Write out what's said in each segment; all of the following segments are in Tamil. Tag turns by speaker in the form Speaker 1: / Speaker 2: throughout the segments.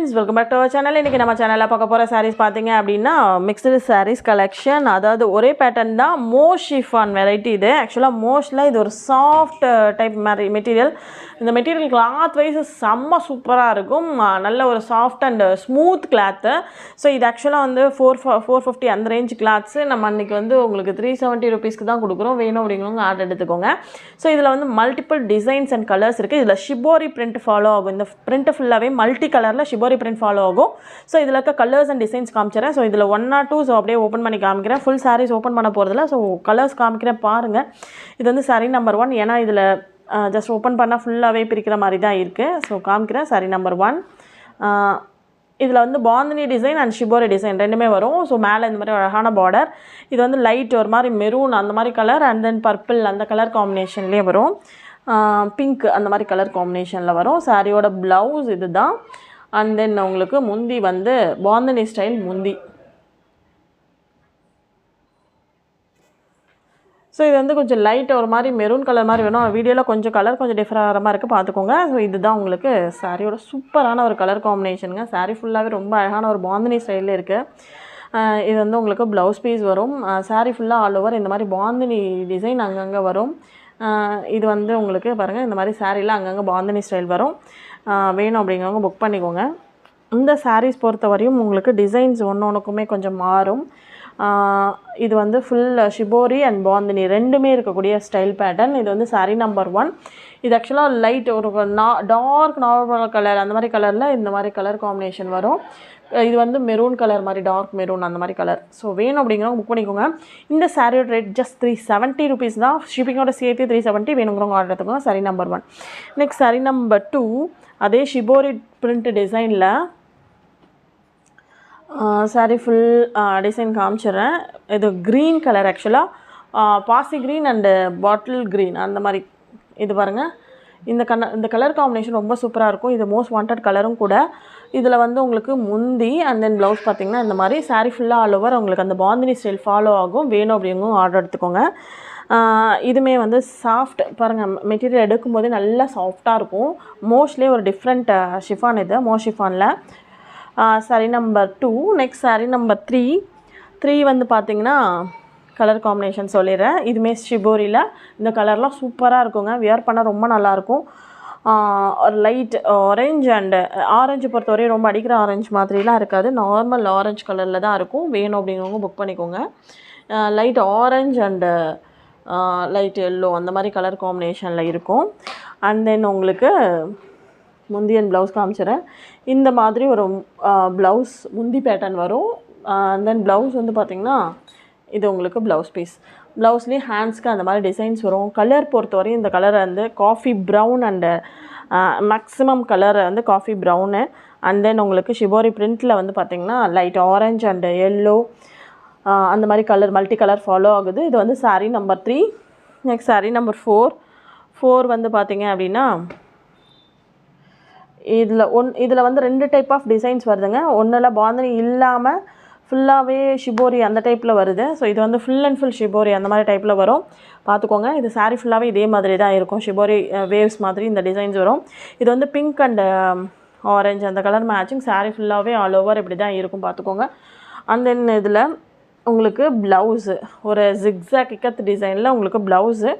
Speaker 1: friends, welcome back to our channel. இன்னைக்கு நம்ம சேனல்ல பார்க்க போற sarees பாத்தீங்க அப்படினா mixed sarees collection. அதாவது ஒரே pattern தான், mosh chiffon variety இது. Actually moshல இது ஒரு soft type material. இந்த material cloth wise செம்ம சூப்பரா இருக்கும். நல்ல ஒரு soft and smooth cloth. So இது actually வந்து 450 அந்த range cloths நம்ம இன்னைக்கு வந்து உங்களுக்கு 370 rupeesக்கு தான் கொடுக்குறோம். வேணும் அப்படிங்கறவங்க ஆர்டர் எடுத்துக்கோங்க. So இதுல வந்து multiple designs and colors இருக்கு. இதுல shibori print follow ஆகும். இந்த print ஃபுல்லாவே மல்டி கலர்ல shibori print follow ஆகும். சோ இதுல இருக்க கலர்ஸ் அண்ட் டிசைன்ஸ் காமிச்சறேன். சோ இதுல 1 or 2 சோ அப்படியே ஓபன் பண்ணி காமிக்கிறேன். ফুল sarees ஓபன் பண்ண போறதில்ல. சோ கலர்ஸ் காமிக்கிறேன் பாருங்க. இது வந்து saree number 1. ஏனா இதுல ஜஸ்ட் ஓபன் பண்ணா ஃபுல்லாவே பிரிக்கிற மாதிரி தான் இருக்கு. சோ காமிக்கிறேன் saree number 1. இதுல வந்து bandhani design and shibori design ரெண்டுமே வரும். சோ மேல இந்த மாதிரி அழகான border. இது வந்து லைட் ஒரு மாதிரி மெரூன் அந்த மாதிரி கலர் and then purple அந்த கலர் காம்பினேஷன்லயே வரும். பிங்க் அந்த மாதிரி கலர் காம்பினேஷன்ல வரும். சாரியோட ப்ளவுஸ் இதுதான். and then உங்களுக்கு முந்தி வந்து பாந்தினி ஸ்டைல் முந்தி. ஸோ இது வந்து கொஞ்சம் லைட் ஒரு மாதிரி மெரூன் கலர் மாதிரி வேணும். வீடியோவில் கொஞ்சம் கலர் கொஞ்சம் டிஃப்ரெண்டாக மாதிரி இருக்குது, பார்த்துக்கோங்க. ஸோ இதுதான் உங்களுக்கு சாரியோட சூப்பரான ஒரு கலர் காம்பினேஷனுங்க. சாரி ஃபுல்லாகவே ரொம்ப அழகான ஒரு பாந்தினி ஸ்டைலில் இருக்குது. இது வந்து உங்களுக்கு ப்ளவுஸ் பீஸ் வரும். சாரி ஃபுல்லாக ஆல் ஓவர் இந்த மாதிரி பாந்தினி டிசைன் அங்கங்கே வரும். இது வந்து உங்களுக்கு பாருங்கள் இந்த மாதிரி சாரீலாம் அங்கங்கே பாந்தினி ஸ்டைல் வரும். வேணும் அப்படிங்கிறவங்க புக் பண்ணிக்கோங்க. இந்த சாரீஸ் பொறுத்த வரையும் உங்களுக்கு டிசைன்ஸ் ஒன்றுக்குமே கொஞ்சம் மாறும். இது வந்து ஃபுல் shibori அண்ட் பாந்தினி ரெண்டுமே இருக்கக்கூடிய ஸ்டைல் பேட்டர்ன். இது வந்து சாரீ நம்பர் 1. இது ஆக்சுவலாக லைட் ஒரு டார்க் நார்மல் கலர் அந்த மாதிரி கலரில் இந்த மாதிரி கலர் காம்பினேஷன் வரும். இது வந்து மெரூன் கலர் மாதிரி டார்க் மெரூன் அந்த மாதிரி கலர். ஸோ வேணும் அப்படிங்கிறவங்க புக் பண்ணிக்கோங்க. இந்த சாரியோட ரேட் ஜஸ்ட் 370 rupees தான். ஷிப்பிங்கோட சேர்த்து 370. வேணுங்கிறவங்க ஆர்டர் எடுத்துக்கோங்க. Sorry number 1. Next sorry number 2. அதே shibori பிரிண்ட் டிசைனில் சாரி ஃபுல் டிசைன் காமிச்சிடுறேன். இது க்ரீன் கலர் ஆக்சுவலாக பாசி க்ரீன் அண்டு பாட்டில் க்ரீன் அந்த மாதிரி. இது பாருங்கள், இந்த கலர் காம்பினேஷன் ரொம்ப சூப்பராக இருக்கும். இது மோஸ்ட் வாண்டட் கலரும் கூட. இதில் வந்து உங்களுக்கு முந்தி அண்ட் தென் ப்ளவுஸ் பார்த்திங்கன்னா இந்த மாதிரி சாரீ ஃபுல்லாக ஆல் ஓவர் உங்களுக்கு அந்த பாந்தினி ஸ்டைல் ஃபாலோ ஆகும். வேணும் அப்படிங்கும் ஆர்டர் எடுத்துக்கோங்க. இதுவுமே வந்து சாஃப்ட் பாருங்கள், மெட்டீரியல் எடுக்கும்போதே நல்லா சாஃப்டாக இருக்கும். மோஸ்ட்லேயே ஒரு டிஃப்ரெண்ட் ஷிஃபான் இது மோஸ்ட் ஷிஃபானில். Sari number 2. Next sari number 3 வந்து பார்த்திங்கன்னா கலர் காம்பினேஷன் சொல்லிடுறேன். இதுவுமே shiboriயில் இந்த கலர்லாம் சூப்பராக இருக்குங்க. வியர் பண்ண ரொம்ப நல்லாயிருக்கும். ஒரு லைட் ஆரஞ்சு அண்டு ஆரஞ்சு பொறுத்தவரையும் ரொம்ப அடிக்கிற ஆரஞ்சு மாதிரிலாம் இருக்காது. நார்மல் ஆரஞ்சு கலரில் தான் இருக்கும். வேணும் அப்படிங்கிறவங்க புக் பண்ணிக்கோங்க. Light orange and light yellow அந்த மாதிரி கலர் காம்பினேஷனில் இருக்கும். அண்ட் தென் உங்களுக்கு முந்தியன் ப்ளவுஸ் காமிச்சிடுறேன். இந்த மாதிரி ஒரு ப்ளவுஸ் முந்தி பேட்டர்ன் வரும். அண்ட் தென் ப்ளவுஸ் வந்து பார்த்திங்கன்னா இது உங்களுக்கு ப்ளவுஸ் பீஸ். ப்ளவுஸ்லேயும் ஹேண்ட்ஸ்க்கு அந்த மாதிரி டிசைன்ஸ் வரும். கலர் பொறுத்தவரையும் இந்த கலர் வந்து coffee brown and maximum colour வந்து காஃபி ப்ரௌனு. அண்ட் தென் உங்களுக்கு shibori பிரிண்ட்டில் வந்து பார்த்திங்கன்னா லைட் ஆரஞ்சு அண்டு எல்லோ அந்த மாதிரி கலர் மல்டி கலர் ஃபாலோ ஆகுது. இது வந்து sari number 3. Next sari number 4 வந்து பார்த்திங்க அப்படின்னா இதில் வந்து 2 டைப் ஆஃப் டிசைன்ஸ் வருதுங்க. ஒன்றில் பாந்தினி இல்லாமல் ஃபுல்லாகவே shibori அந்த டைப்பில் வருது. ஸோ இது வந்து ஃபுல் அண்ட் ஃபுல் shibori அந்த மாதிரி டைப்பில் வரும், பார்த்துக்கோங்க. இது சாரீ ஃபுல்லாகவே இதே மாதிரி தான் இருக்கும். shibori வேவ்ஸ் மாதிரி இந்த டிசைன்ஸ் வரும். இது வந்து பிங்க் அண்ட் ஆரஞ்சு அந்த கலர் மேட்சிங். சாரீ ஃபுல்லாகவே ஆல் ஓவர் இப்படி தான் இருக்கும், பார்த்துக்கோங்க. அண்ட் தென் இதில் உங்களுக்கு ப்ளவுஸு ஒரு ஜிக்ஸாக் இக்கத் டிசைனில் உங்களுக்கு ப்ளவுஸு.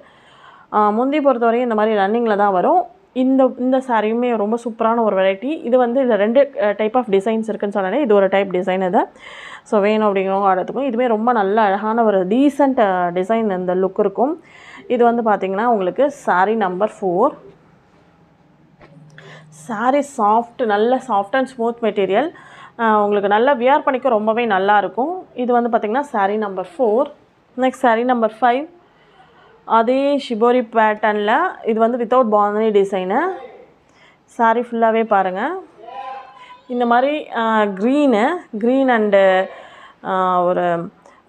Speaker 1: முந்தி பொறுத்தவரையும் இந்த மாதிரி ரன்னிங்கில் தான் வரும். இந்த சாரியுமே ரொம்ப சூப்பரான ஒரு வெரைட்டி. இது வந்து இதில் 2 டைப் ஆஃப் டிசைன்ஸ் இருக்குதுன்னு சொன்னாலே இது ஒரு டைப் டிசைன் இது. ஸோ வேணும் அப்படிங்கிறவங்க ஆர்டத்துக்கும். இதுவுமே ரொம்ப நல்ல அழகான ஒரு டீசெண்ட் டிசைன் இந்த லுக் இருக்கும். இது வந்து பார்த்திங்கன்னா உங்களுக்கு சாரீ நம்பர் 4. சாரீ சாஃப்ட் நல்ல சாஃப்ட் அண்ட் ஸ்மூத் மெட்டீரியல். உங்களுக்கு நல்லா வியர் பண்ணிக்க ரொம்பவே நல்லாயிருக்கும். இது வந்து பார்த்திங்கன்னா sari number 4. Next sari number 5. அதே shibori பேட்டர்னில் இது வந்து வித்தவுட் பாந்தினி டிசைனு. சாரீ ஃபுல்லாகவே பாருங்கள் இந்த மாதிரி க்ரீன் அண்டு ஒரு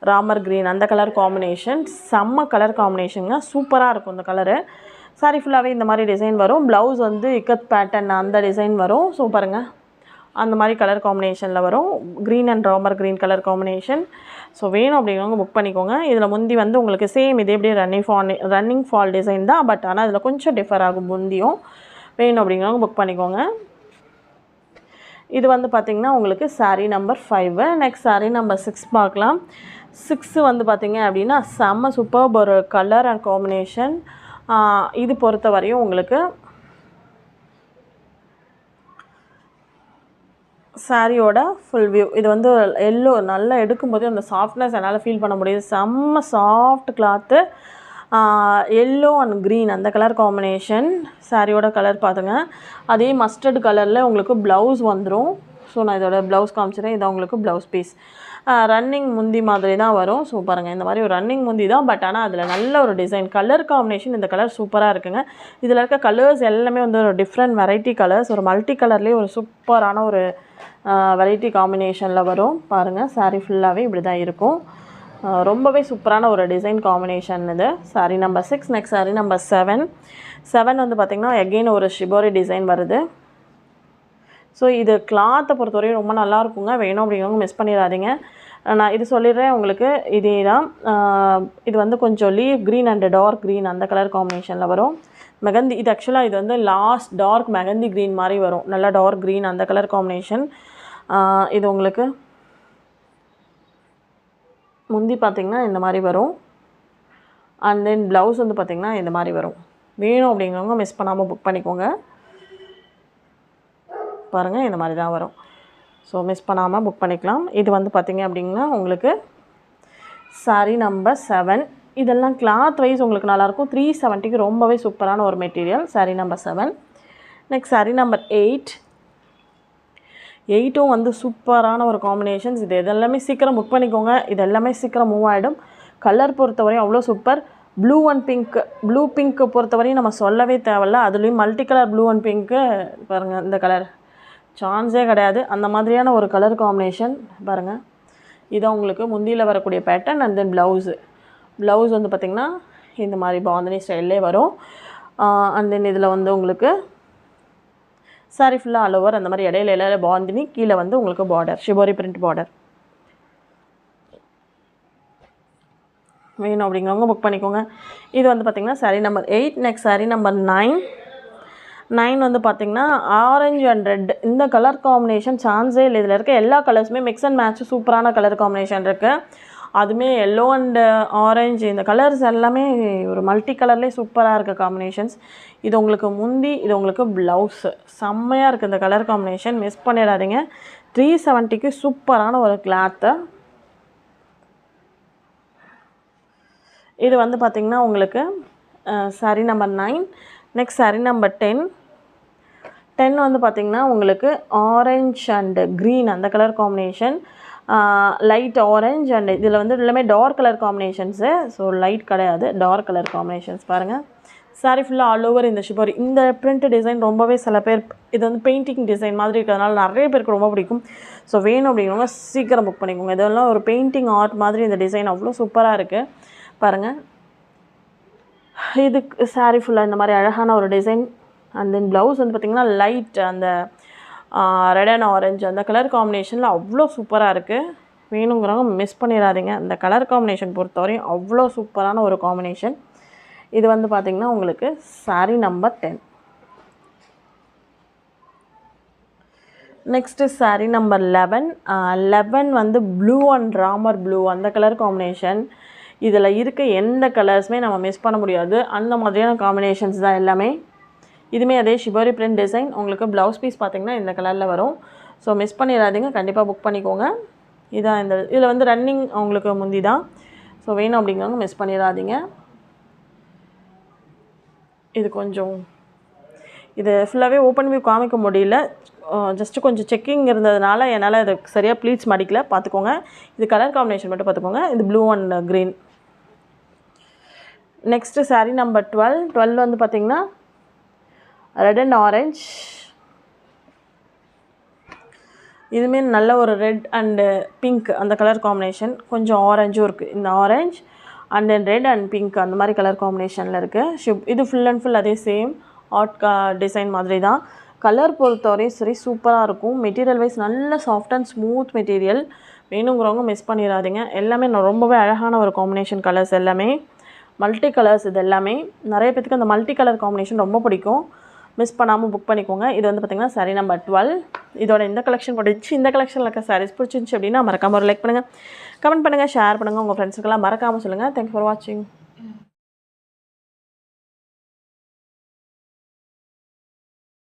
Speaker 1: ராமர் க்ரீன் அந்த கலர் காம்பினேஷன். செம்ம கலர் காம்பினேஷனுங்க, சூப்பராக இருக்கும் இந்த கலரு. சாரீ ஃபுல்லாகவே இந்த மாதிரி டிசைன் வரும். ப்ளவுஸ் வந்து இக்கத் பேட்டர்ன் அந்த டிசைன் வரும். ஸோ பாருங்கள் அந்த மாதிரி கலர் காம்பினேஷனில் வரும். Green and Ramar green colour combination. So வேணும் அப்படிங்கிறவங்க புக் பண்ணிக்கோங்க. இதில் முந்தி வந்து உங்களுக்கு சேம் இதே எப்படியே ரன்னிங் ஃபால் டிசைன் தான். பட் ஆனால் இதில் கொஞ்சம் டிஃபர் ஆகும் முந்தியும். வேணும் அப்படிங்கிறவங்க புக் பண்ணிக்கோங்க. இது வந்து பார்த்திங்கன்னா உங்களுக்கு saree number 5. Next saree number 6 பார்க்கலாம். 6 வந்து பார்த்திங்க அப்படின்னா செம்ம சூப்பர்ப் ஒரு கலர் அண்ட் காம்பினேஷன். இது பொறுத்த வரையும் உங்களுக்கு சாரியோட ஃபுல் வியூ. இது வந்து எல்லோ நல்லா எடுக்கும்போது அந்த சாஃப்ட்னஸ் என்னால் ஃபீல் பண்ண முடியுது. செம்ம soft cloth. Yellow and green அந்த கலர் காம்பினேஷன் சாரியோட கலர் பார்த்துங்க. அதே மஸ்டர்டு கலரில் உங்களுக்கு ப்ளவுஸ் வந்துடும். ஸோ நான் இதோட ப்ளவுஸ் காமிச்சிடுறேன். இதான் உங்களுக்கு ப்ளவுஸ் பீஸ். ரன்னிங் முந்தி மாதிரி தான் வரும். ஸோ பாருங்கள், இந்த மாதிரி ஒரு ரன்னிங் முந்தி தான். பட் ஆனால் அதில் நல்ல ஒரு டிசைன் கலர் காம்பினேஷன். இந்த கலர் சூப்பராக இருக்குங்க. இதில் இருக்க கலர்ஸ் எல்லாமே வந்து ஒரு டிஃப்ரெண்ட் வெரைட்டி கலர்ஸ். ஒரு மல்டி கலர்லேயே ஒரு சூப்பரான ஒரு வெரைட்டி காம்பினேஷனில் வரும். பாருங்கள், சாரீ ஃபுல்லாகவே இப்படி தான் இருக்கும். ரொம்பவே சூப்பரான ஒரு டிசைன் காம்பினேஷன் இது. Sari number 6. Next sari number 7 வந்து பார்த்திங்கன்னா எகெயின் ஒரு ஷிபோரி டிசைன் வருது. ஸோ இது கிளாத்தை பொறுத்தவரையும் ரொம்ப நல்லாயிருக்குங்க. வேணும் அப்படிங்கிறவங்க மிஸ் பண்ணிடாதீங்க. நான் இது சொல்லிடுறேன் உங்களுக்கு. இதே தான். இது வந்து கொஞ்சம் leaf green and dark green அந்த கலர் காம்பினேஷனில் வரும். மெகந்தி இது ஆக்சுவலாக இது வந்து லாஸ்ட் டார்க் மெகந்தி க்ரீன் மாதிரி வரும். நல்லா டார்க் க்ரீன் அந்த கலர் காம்பினேஷன். இது உங்களுக்கு முந்தி பார்த்திங்கன்னா இந்த மாதிரி வரும். அண்ட் தென் ப்ளவுஸ் வந்து பார்த்திங்கன்னா இந்த மாதிரி வரும். வேணும் அப்படிங்கிறவங்க மிஸ் பண்ணாமல் புக் பண்ணிக்கோங்க. பாருங்கள், இந்த மாதிரி தான் வரும். ஸோ மிஸ் பண்ணாமல் புக் பண்ணிக்கலாம். இது வந்து பார்த்திங்க அப்படின்னா உங்களுக்கு சாரீ நம்பர் 7. இதெல்லாம் கிளாத் வைஸ் உங்களுக்கு நல்லாயிருக்கும். 370க்கு ரொம்பவே சூப்பரான ஒரு material. Sari number 7. Next sari number 8ம் வந்து சூப்பரான ஒரு காம்பினேஷன்ஸ். இது எல்லாமே சீக்கிரம் புக் பண்ணிக்கோங்க. இது எல்லாமே சீக்கிரம் மூவ் ஆகிடும். கலர் பொறுத்தவரையும் அவ்வளோ சூப்பர். ப்ளூ அண்ட் பிங்க்கு பொறுத்தவரையும் நம்ம சொல்லவே தேவையில்ல. அதுலேயும் multi colour blue and pink பாருங்கள். இந்த கலர் சான்ஸே கிடையாது. அந்த மாதிரியான ஒரு கலர் காம்பினேஷன் பாருங்கள். இதான் உங்களுக்கு முந்தியில் வரக்கூடிய பேட்டர்ன். அண்ட் தென் ப்ளவுஸ் வந்து பார்த்திங்கன்னா இந்த மாதிரி பாந்தினி ஸ்டைல்லே வரும். அண்ட் தென் இதில் வந்து உங்களுக்கு சாரி ஃபுல்லாக ஆல் ஓவர் அந்த மாதிரி இடையில பாந்தினி, கீழே வந்து உங்களுக்கு பார்டர் ஷிபோரி பிரிண்ட் பார்டர். வேணும் அப்படிங்கிறவங்க புக் பண்ணிக்கோங்க. இது வந்து பார்த்திங்கன்னா sari number 8. Next sari number 9 வந்து பார்த்திங்கன்னா ஆரஞ்சு அண்ட் ரெட் இந்த கலர் காம்பினேஷன் சான்ஸே இல்லை. இதில் இருக்க எல்லா கலர்ஸுமே மிக்ஸ் அண்ட் மேட்ச் சூப்பரான கலர் காம்பினேஷன் இருக்குது. அதுவுமே எல்லோ அண்டு ஆரஞ்சு இந்த கலர்ஸ் எல்லாமே ஒரு மல்டி கலர்லேயே சூப்பராக இருக்க காம்பினேஷன்ஸ். இது உங்களுக்கு முந்தி, இது உங்களுக்கு ப்ளவுஸு. செம்மையாக இருக்குது இந்த கலர் காம்பினேஷன். மிஸ் பண்ணிடாதீங்க. 370க்கு சூப்பரான ஒரு கிளாத்து. இது வந்து பார்த்திங்கன்னா உங்களுக்கு sari number 9. Next sari number 10 வந்து பார்த்திங்கன்னா உங்களுக்கு ஆரஞ்ச் அண்டு க்ரீன் அந்த colour combination. Light orange and இதில் வந்து எல்லாமே dark colour combinations. So light கிடையாது, டார்க் கலர் காம்பினேஷன்ஸ் பாருங்கள். சாரீ ஃபுல்லாக ஆல் ஓவர் இந்த ஷிபோரி. இந்த பிரிண்ட் டிசைன் ரொம்பவே சில பேர் இது வந்து பெயிண்டிங் டிசைன் மாதிரி இருக்கிறதுனால நிறைய பேருக்கு ரொம்ப பிடிக்கும். ஸோ வேணும் அப்படிங்கிறவங்க சீக்கிரம் புக் பண்ணிக்கோங்க. இதெல்லாம் ஒரு பெயிண்டிங் ஆர்ட் மாதிரி இந்த டிசைன் அவ்வளோ சூப்பராக இருக்குது பாருங்கள். இதுக்கு சாரீ ஃபுல்லாக இந்த மாதிரி அழகான ஒரு டிசைன். அண்ட் தென் ப்ளவுஸ் வந்து பார்த்திங்கன்னா லைட் அந்த ரெட் அண்ட் ஆரஞ்சு அந்த கலர் காம்பினேஷனில் அவ்வளோ சூப்பராக இருக்குது. வேணுங்கிறவங்க மிஸ் பண்ணிடாதீங்க. அந்த கலர் காம்பினேஷன் பொறுத்தவரையும் அவ்வளோ சூப்பரான ஒரு காம்பினேஷன். இது வந்து பார்த்திங்கன்னா உங்களுக்கு sari number 10. Next sari number 11 வந்து ப்ளூ அண்ட் ராமர் ப்ளூ அந்த கலர் காம்பினேஷன். இதில் இருக்க எந்த கலர்ஸுமே நம்ம மிஸ் பண்ண முடியாது. அந்த மாதிரியான காம்பினேஷன்ஸ் தான் எல்லாமே. இதுவுமே அதே ஷிபோரி பிரிண்ட் டிசைன். உங்களுக்கு ப்ளவுஸ் பீஸ் பார்த்திங்கன்னா இந்த கலரில் வரும். ஸோ மிஸ் பண்ணிடாதீங்க. கண்டிப்பாக புக் பண்ணிக்கோங்க. இதான் இதில் வந்து ரன்னிங் உங்களுக்கு முந்தி தான். ஸோ வேணும் அப்படிங்கிறவங்க மிஸ் பண்ணிடாதீங்க. இது கொஞ்சம் இது ஃபுல்லாகவே ஓப்பன் வியூ காமிக்க முடியல. ஜஸ்ட்டு கொஞ்சம் செக்கிங் இருந்ததுனால என்னால் இது சரியாக ப்ளீட்ஸ் மடிக்கல, பார்த்துக்கோங்க. இது கலர் காம்பினேஷன் மட்டும் பார்த்துக்கோங்க. இது blue and green. Next sari number 12 வந்து பார்த்திங்கன்னா ரெட் அண்ட் ஆரஞ்ச். இதுவுமே நல்ல ஒரு ரெட் அண்டு பிங்க் அந்த கலர் காம்பினேஷன். கொஞ்சம் ஆரஞ்சும் இருக்குது. இந்த orange and then red and pink அந்த மாதிரி கலர் காம்பினேஷனில் இருக்குது. இது ஃபுல் அண்ட் ஃபுல் அதே சேம் ஆர்ட் டிசைன் மாதிரி தான். கலர் பொறுத்தவரையும் சரி சூப்பராக இருக்கும். மெட்டீரியல் வைஸ் நல்ல சாஃப்ட் அண்ட் ஸ்மூத் மெட்டீரியல். வேணுங்கிறவங்க மிஸ் பண்ணிடாதீங்க. எல்லாமே ரொம்பவே அழகான ஒரு காம்பினேஷன் கலர்ஸ். எல்லாமே மல்டி கலர்ஸ். இது எல்லாமே நிறைய பேத்துக்கு அந்த மல்டி கலர் காம்பினேஷன் ரொம்ப பிடிக்கும். மிஸ் பண்ணாமல் புக் பண்ணிக்கோங்க. இது வந்து பார்த்திங்கன்னா saree நம்பர் 12. இதோட இந்த கலெக்ஷன் முடிஞ்சு. இந்த கலெக்ஷனில் இருக்க sarees பிடிச்சிருந்துச்சி அப்படின்னா மறக்காமல் ஒரு லைக் பண்ணுங்கள், கமெண்ட் பண்ணுங்கள், ஷேர் பண்ணுங்கள். உங்கள் ஃப்ரெண்ட்ஸுக்கெல்லாம் மறக்காமல் சொல்லுங்கள். தேங்க்ஸ் ஃபார் வாட்சிங்.